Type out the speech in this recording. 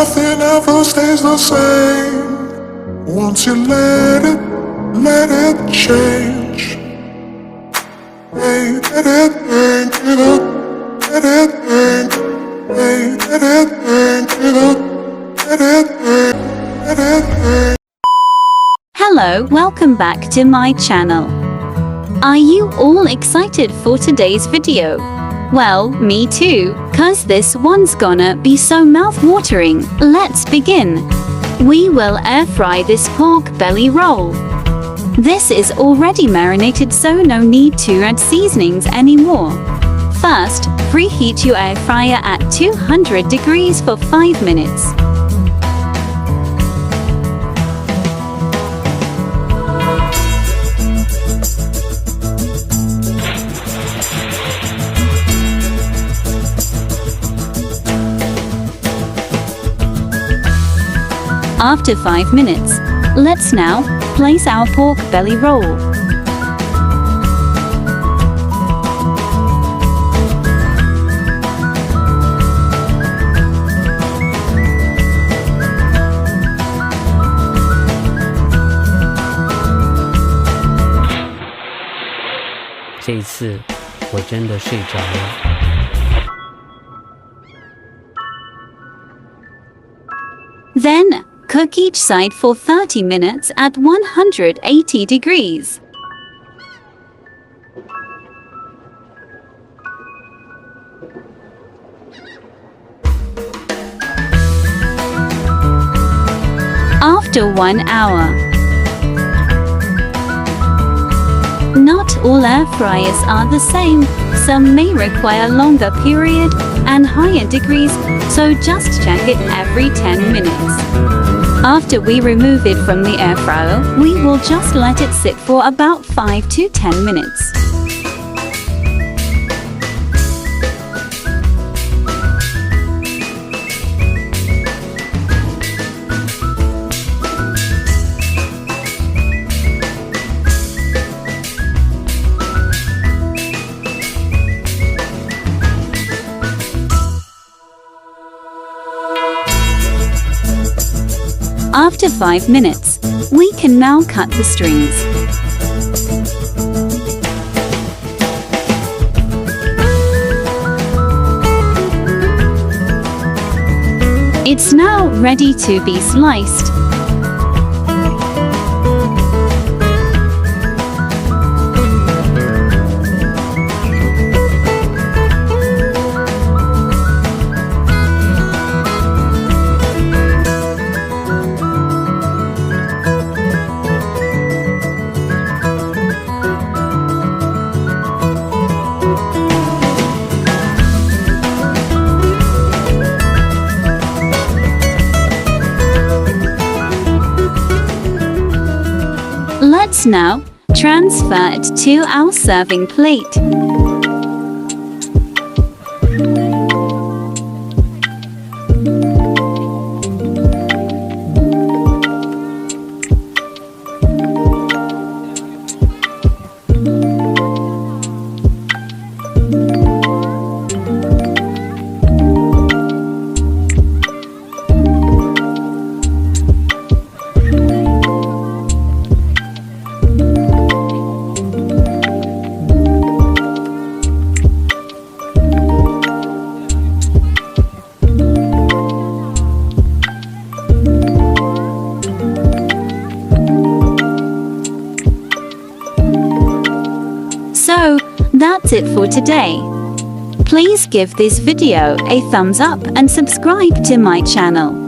nothing ever stays the same. Once you let it change. Hey, let it think, let it think. Hey, let it think, let it think, let it think. Hello, welcome back to my channel. Are you all excited for today's video? Well, me too, cause this one's gonna be so mouth-watering. Let's begin. We will air fry this pork belly roll. This is already marinated, so no need to add seasonings anymore. First, preheat your air fryer at 200 degrees for 5 minutes. After 5 minutes, let's now place our pork belly roll. "这一次，我真的睡着了。" Then, cook each side for 30 minutes at 180 degrees. After 1 hour. Not all air fryers are the same. Some may require longer period and higher degrees, so just check it every 10 minutes. After we remove it from the air fryer, we will just let it sit for about 5 to 10 minutes. After 5 minutes, we can now cut the strings. It's now ready to be sliced. Let's now transfer it to our serving plate. So, that's it for today. Please give this video a thumbs up and subscribe to my channel.